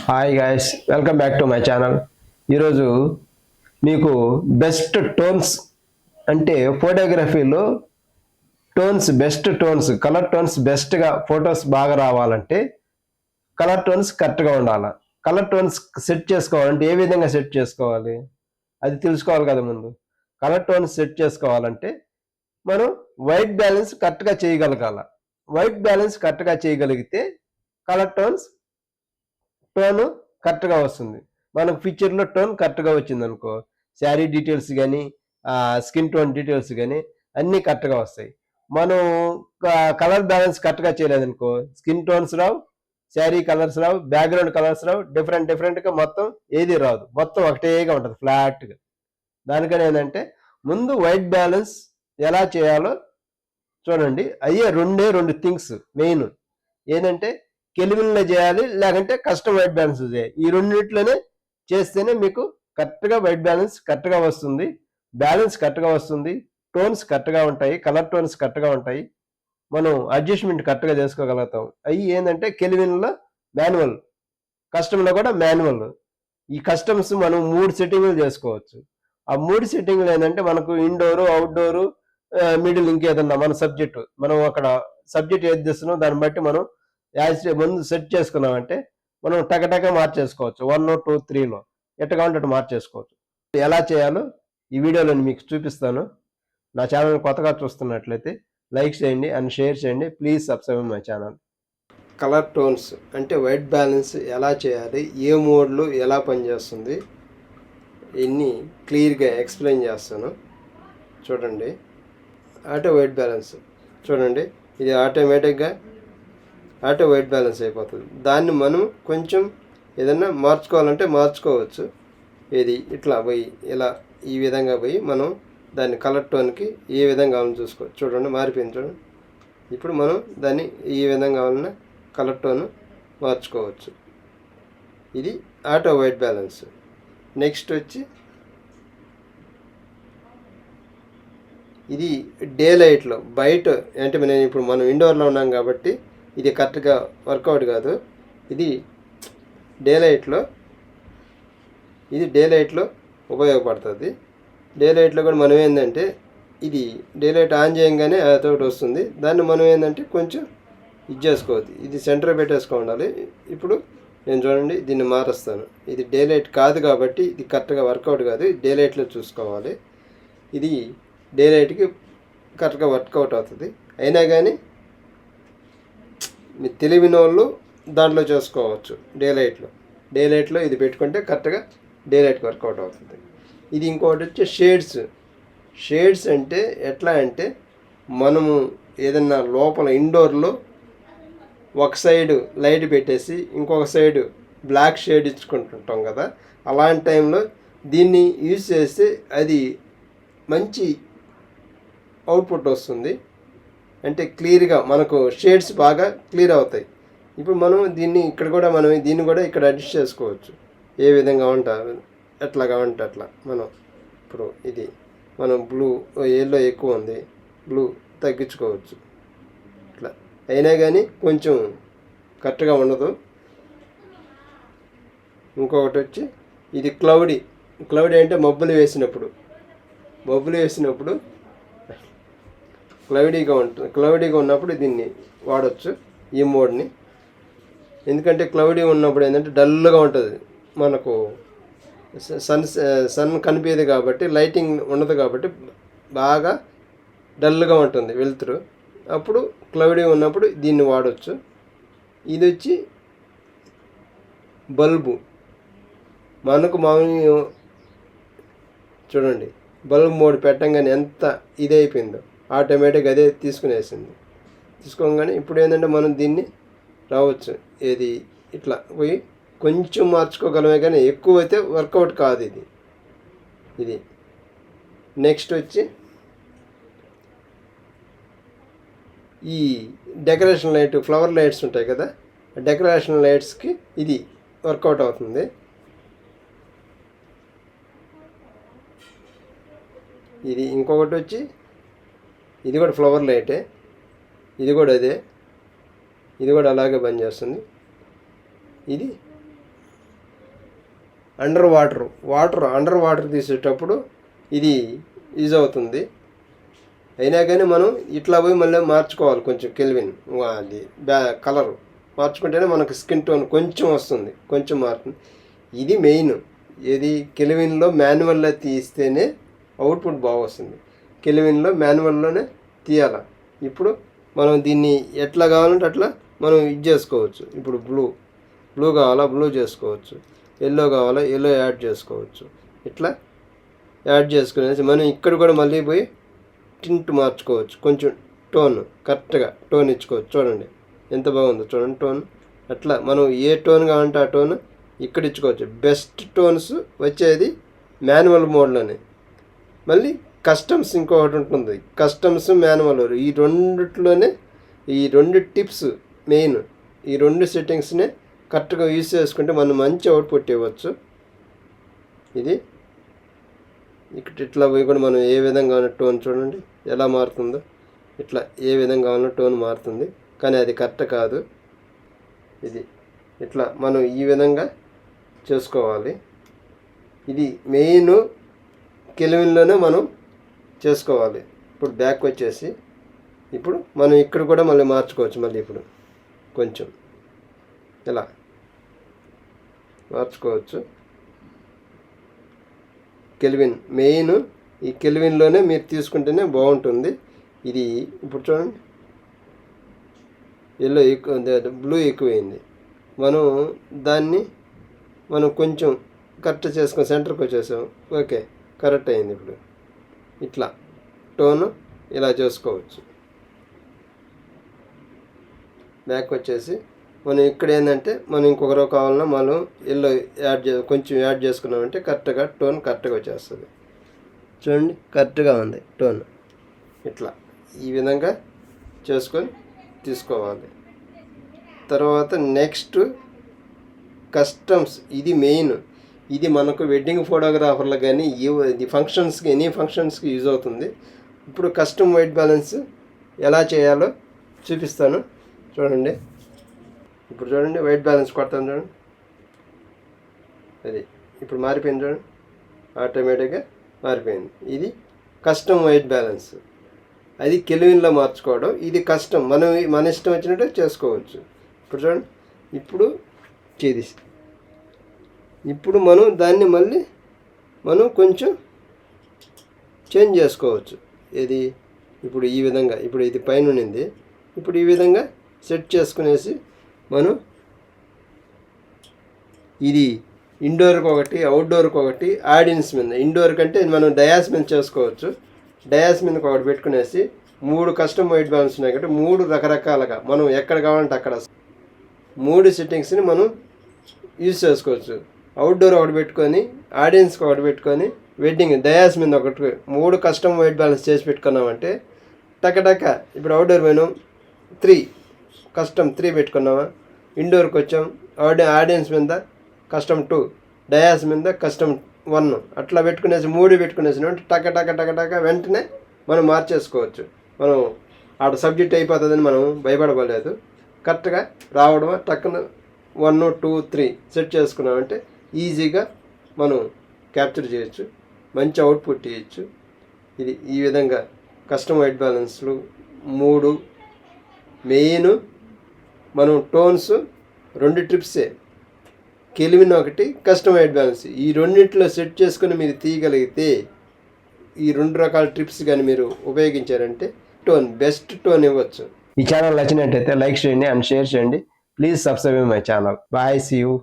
Hi guys, welcome back to my channel. ఈరోజు మీకు best tones అంటే ఫోటోగ్రఫీలో బెస్ట్ టోన్స్, కలర్ టోన్స్ బెస్ట్గా ఫొటోస్ బాగా రావాలంటే కలర్ టోన్స్ కరెక్ట్గా ఉండాలి. కలర్ టోన్స్ సెట్ చేసుకోవాలంటే ఏ విధంగా సెట్ చేసుకోవాలి అది తెలుసుకోవాలి కదా. ముందు కలర్ టోన్స్ సెట్ చేసుకోవాలంటే మనం వైట్ బ్యాలెన్స్ కరెక్ట్గా చేయగలగాల. వైట్ బ్యాలెన్స్ కరెక్ట్గా చేయగలిగితే కలర్ టోన్ కరెక్ట్గా వస్తుంది. మనకు పిక్చర్లో టోన్ కరెక్ట్గా వచ్చింది అనుకో, శారీ డీటెయిల్స్ కానీ స్కిన్ టోన్ డీటెయిల్స్ కానీ అన్నీ కరెక్ట్గా వస్తాయి. మనం కలర్ బ్యాలెన్స్ కరెక్ట్గా చేయలేదనుకో, స్కిన్ టోన్స్ రావు, శారీ కలర్స్ రావు, బ్యాక్గ్రౌండ్ కలర్స్ రావు, డిఫరెంట్గా మొత్తం ఏది రాదు, మొత్తం ఒకటేగా ఉంటుంది ఫ్లాట్గా. దానికని ఏంటంటే ముందు వైట్ బ్యాలెన్స్ ఎలా చేయాలో చూడండి. అయ్యే రెండు థింగ్స్ మెయిన్ ఏంటంటే కెల్విన్లో చేయాలి, లేకంటే కస్టమ్ వైట్ బ్యాలెన్స్ చేయాలి. ఈ రెండింటిలోనే చేస్తేనే మీకు కరెక్ట్గా వైట్ బ్యాలెన్స్ కరెక్ట్గా వస్తుంది, బ్యాలెన్స్ కరెక్ట్గా వస్తుంది, టోన్స్ కరెక్ట్గా ఉంటాయి, కలర్ టోన్స్ కరెక్ట్గా ఉంటాయి, మనం అడ్జస్ట్మెంట్ కరెక్ట్గా చేసుకోగలుగుతాం. అవి ఏంటంటే కెల్విన్లో మాన్యువల్, కస్టమ్లో కూడా మాన్యువల్. ఈ కస్టమ్స్ మనం 3 సెట్టింగ్లు చేసుకోవచ్చు. ఆ 3 సెట్టింగ్లు ఏంటంటే మనకు ఇండోరు, అవుట్డోరు, మిడిల్, ఇంకేదన్నా మన సబ్జెక్టు, మనం అక్కడ సబ్జెక్ట్ ఏది చేస్తున్నాం దాన్ని బట్టి మనం ముందు సెట్ చేసుకున్నామంటే మనం టకటక మార్చేసుకోవచ్చు. 1, 2, 3లో ఎట్టగా ఉంటే మార్చేసుకోవచ్చు. ఎలా చేయాలో ఈ వీడియోలో మీకు చూపిస్తాను. నా ఛానల్ కొత్తగా చూస్తున్నట్లయితే లైక్ చేయండి అండ్ షేర్ చేయండి. Please subscribe my channel. Colour tones అంటే వైట్ బ్యాలెన్స్ ఎలా చేయాలి, ఏ మోడ్లో ఎలా పనిచేస్తుంది, ఇన్ని క్లియర్గా ఎక్స్ప్లెయిన్ చేస్తాను. చూడండి, ఆటో వైట్ బ్యాలెన్స్ చూడండి, ఇది ఆటోమేటిక్గా ఆటో వైట్ బ్యాలెన్స్ అయిపోతుంది. దాన్ని మనం కొంచెం ఏదన్నా మార్చుకోవాలంటే మార్చుకోవచ్చు. ఇది ఇట్లా పోయి ఇలా ఈ విధంగా పోయి మనం దాన్ని కలర్ టోన్కి ఏ విధంగా కావాలని చూసుకోవచ్చు. చూడండి, మారిపోయింది చూడండి. ఇప్పుడు మనం దాన్ని ఈ విధంగా కావాలన్నా కలర్ టోన్ మార్చుకోవచ్చు. ఇది ఆటో వైట్ బ్యాలెన్స్. నెక్స్ట్ వచ్చి ఇది డే లైట్లో బయట, అంటే నేను ఇప్పుడు మనం ఇండోర్లో ఉన్నాం కాబట్టి ఇది కరెక్ట్గా వర్కౌట్ కాదు. ఇది డే లైట్లో ఉపయోగపడుతుంది. డే లైట్లో కూడా మనం ఏంటంటే ఇది డే లైట్ ఆన్ చేయగానే అదొకటి వస్తుంది. దాన్ని మనం ఏంటంటే కొంచెం ఇది చేసుకోవద్దు, ఇది సెంటర్ పెట్టేసుకోవాలి. ఇప్పుడు నేను చూడండి దీన్ని మారుస్తాను. ఇది డే లైట్ కాదు కాబట్టి ఇది కరెక్ట్గా వర్కౌట్ కాదు, డే లైట్లో చూసుకోవాలి. ఇది డే లైట్కి కరెక్ట్గా వర్కౌట్ అవుతుంది. అయినా కానీ మీ తెలివిన వాళ్ళు దాంట్లో చేసుకోవచ్చు. డే లైట్లో ఇది పెట్టుకుంటే కరెక్ట్గా డే లైట్కి వర్కౌట్ అవుతుంది. ఇది ఇంకొకటి వచ్చి షేడ్స్ అంటే ఎట్లా అంటే మనము ఏదన్నా లోపల ఇండోర్లో ఒక సైడు లైట్ పెట్టేసి ఇంకొక సైడు బ్లాక్ షేడ్ ఇచ్చుకుంటుంటాం కదా, అలాంటి టైంలో దీన్ని యూజ్ చేస్తే అది మంచి అవుట్పుట్ వస్తుంది. అంటే క్లియర్గా మనకు షేడ్స్ బాగా క్లియర్ అవుతాయి. ఇప్పుడు మనం దీన్ని ఇక్కడ కూడా దీన్ని కూడా ఇక్కడ అడ్జస్ట్ చేసుకోవచ్చు. ఏ విధంగా ఉంటారు ఎట్లా కావాలంటే అట్లా. మనం ఇప్పుడు ఇది మనం బ్లూ, ఎల్లో ఎక్కువ ఉంది, బ్లూ తగ్గించుకోవచ్చు. ఇట్లా అయినా కానీ కొంచెం కరెక్ట్గా ఉండదు. ఇంకొకటి వచ్చి ఇది క్లౌడీ అంటే మబ్బులు వేసినప్పుడు క్లౌడీగా ఉన్నప్పుడు దీన్ని వాడచ్చు, ఈ మోడ్ని. ఎందుకంటే క్లౌడీ ఉన్నప్పుడు ఏంటంటే డల్గా ఉంటుంది, మనకు సన్ కనిపించదు కాబట్టి, లైటింగ్ ఉండదు కాబట్టి బాగా డల్గా ఉంటుంది వెలుతురు. అప్పుడు క్లౌడీ ఉన్నప్పుడు దీన్ని వాడచ్చు. ఇది వచ్చి బల్బు. మనకు మామూలు చూడండి, బల్బ్ మోడ్ పెట్టంగానే ఎంత ఇదైపోయిందో ఆటోమేటిక్గా అదే తీసుకోగానే ఇప్పుడు ఏంటంటే మనం దీన్ని రావచ్చు. ఏది ఇట్లా పోయి కొంచెం మార్చుకోగలమే కానీ ఎక్కువ అయితే వర్కౌట్ కాదు ఇది. నెక్స్ట్ వచ్చి ఈ డెకరేషన్ లైట్, ఫ్లవర్ లైట్స్ ఉంటాయి కదా, డెకరేషన్ లైట్స్కి ఇది వర్కౌట్ అవుతుంది. ఇది ఇంకొకటి వచ్చి ఇది కూడా ఫ్లవర్ లైటే, ఇది కూడా అదే, ఇది కూడా అలాగే పనిచేస్తుంది. ఇది అండర్ వాటర్ తీసేటప్పుడు ఇది యూజ్ అవుతుంది. అయినా కానీ మనం ఇట్లా పోయి మళ్ళీ మార్చుకోవాలి, కొంచెం కెల్విన్ అది కలరు మార్చుకుంటేనే మనకు స్కిన్ టోన్ కొంచెం వస్తుంది, కొంచెం మారుతుంది. ఇది మెయిన్. ఏది కెల్విన్లో మాన్యువల్లో తీస్తేనే అవుట్పుట్ బాగా వస్తుంది. కెల్విన్లో మాన్యువల్లోనే తీయాలి. ఇప్పుడు మనం దీన్ని ఎట్లా కావాలంటే అట్లా మనం ఇది చేసుకోవచ్చు. ఇప్పుడు బ్లూ కావాలా బ్లూ చేసుకోవచ్చు, ఎల్లో కావాలా ఎల్లో యాడ్ చేసుకోవచ్చు. ఇట్లా యాడ్ చేసుకునేసి మనం ఇక్కడ కూడా మళ్ళీ పోయి టింట్ మార్చుకోవచ్చు, కొంచెం టోన్ కరెక్ట్గా టోన్ ఇచ్చుకోవచ్చు. చూడండి ఎంత బాగుందో చూడండి టోన్. అట్లా మనం ఏ టోన్ కావాలంటే ఆ టోన్ ఇక్కడ ఇచ్చుకోవచ్చు. బెస్ట్ టోన్స్ వచ్చేది మాన్యువల్ మోడ్లోనే. మళ్ళీ కస్టమ్స్ ఇంకొకటి ఉంటుంది, కస్టమ్స్ మాన్యువల్. ఈ రెండిట్లోనే ఈ రెండు టిప్స్ మెయిన్. ఈ రెండు సెట్టింగ్స్నే కరెక్ట్గా యూజ్ చేసుకుంటే మనం మంచి అవుట్పుట్ ఇవ్వచ్చు. ఇది ఇక్కడ ఇట్లా పోయి కూడా మనం ఏ విధంగా ఉన్న టోన్ చూడండి ఎలా మారుతుందో. ఇట్లా ఏ విధంగా ఉన్న టోన్ మారుతుంది, కానీ అది కరెక్ట్ కాదు. ఇది ఇట్లా మనం ఈ విధంగా చేసుకోవాలి. ఇది మెయిన్ కెల్విన్లోనే మనం చేసుకోవాలి. ఇప్పుడు బ్యాక్ వచ్చేసి ఇప్పుడు మనం ఇక్కడ కూడా మళ్ళీ మార్చుకోవచ్చు. మళ్ళీ ఇప్పుడు కొంచెం ఇలా మార్చుకోవచ్చు. కెల్విన్ మెయిన్, ఈ కెల్విన్లోనే మీరు తీసుకుంటేనే బాగుంటుంది. ఇది ఇప్పుడు చూడండి ఎల్లో ఎక్కువ, బ్లూ ఎక్కువైంది. మనం దాన్ని మనం కొంచెం కరెక్ట్ చేసుకొని సెంటర్కి వచ్చేసాం. ఓకే కరెక్ట్ అయింది. ఇప్పుడు ఇట్లా టోను ఇలా చేసుకోవచ్చు. బ్యాక్ వచ్చేసి మనం ఇక్కడ ఏంటంటే మనం ఇంకొక రో కావాలన్నా మనం ఎల్లో కొంచెం యాడ్ చేసుకున్నామంటే కరెక్ట్గా టోన్ కరెక్ట్గా వచ్చేస్తుంది. చూడండి కరెక్ట్గా ఉంది టోన్. ఇట్లా ఈ విధంగా చేసుకొని తీసుకోవాలి. తర్వాత నెక్స్ట్ కస్టమ్స్. ఇది మెయిన్. ఇది మనకు వెడ్డింగ్ ఫోటోగ్రాఫర్లు కానీ ఇది ఫంక్షన్స్కి ఎనీ ఫంక్షన్స్కి యూజ్ అవుతుంది. ఇప్పుడు కస్టమ్ వైట్ బ్యాలెన్స్ ఎలా చేయాలో చూపిస్తాను చూడండి. ఇప్పుడు చూడండి వైట్ బ్యాలెన్స్ కొడతాను చూడండి. అది ఇప్పుడు మారిపోయింది చూడండి, ఆటోమేటిక్గా మారిపోయింది. ఇది కస్టమ్ వైట్ బ్యాలెన్స్. అది కెల్విన్లో మార్చుకోవడం. ఇది కస్టమ్, మన ఇష్టం వచ్చినట్టు చేసుకోవచ్చు. ఇప్పుడు చూడండి ఇప్పుడు ఇప్పుడు మనం దాన్ని మళ్ళీ మనం కొంచెం చేంజ్ చేసుకోవచ్చు. ఏది ఇప్పుడు ఈ విధంగా, ఇప్పుడు ఇది పైన ఉన్నింది, ఇప్పుడు ఈ విధంగా సెట్ చేసుకునేసి మనం ఇది ఇండోర్కి ఒకటి అవుట్డోర్కి ఒకటి ఆడియన్స్ మీద. ఇండోర్ కంటే మనం డయాస్ మీద చేసుకోవచ్చు. డయాస్ మీదకి ఒకటి పెట్టుకునేసి 3 కస్టమ్ వైట్ బ్యాలెన్స్ ఉన్నాయి కాబట్టి 3 రకరకాలుగా మనం ఎక్కడ కావాలంటే అక్కడ 3 సెట్టింగ్స్ని మనం యూజ్ చేసుకోవచ్చు. అవుట్డోర్ ఒకటి పెట్టుకొని, ఆడియన్స్కి ఒకటి పెట్టుకొని, వెడ్డింగ్ డయాస్ మీద ఒకటి 3 కస్టమ్ వైట్ బ్యాలెన్స్ చేసి పెట్టుకున్నామంటే టక ఇప్పుడు అవుట్డోర్ పోయినాం 3 కస్టమ్ 3 పెట్టుకున్నామా, ఇండోర్కి వచ్చాం ఆడియన్స్ మీద కస్టమ్ 2, డయాస్ మీద కస్టమ్ 1 అట్లా పెట్టుకునేసి 3 పెట్టుకునేసి టక వెంటనే మనం మార్చేసుకోవచ్చు. మనం ఆడ సబ్జెక్ట్ అయిపోతుందని మనం భయపడలేదు. కరెక్ట్గా రావడం టక్కున 1, 2, 3 సెట్ చేసుకున్నామంటే ఈజీగా మనం క్యాప్చర్ చేయొచ్చు, మంచి అవుట్పుట్ ఇవ్వచ్చు. ఇది ఈ విధంగా కస్టమ్ వైట్ బ్యాలెన్స్లు 3 మెయిన్. మనం టోన్స్ 2 ట్రిప్సే, కెల్విన్ ఒకటి, కస్టమ్ వైట్ బ్యాలెన్స్. ఈ రెండింటిలో సెట్ చేసుకుని మీరు తీయగలిగితే ఈ 2 రకాల ట్రిప్స్ కానీ మీరు ఉపయోగించారంటే బెస్ట్ టోన్ ఇవ్వచ్చు. ఈ ఛానల్ నచ్చినట్టయితే లైక్ చేయండి అండ్ షేర్ చేయండి. Please subscribe my channel. Bye, see you.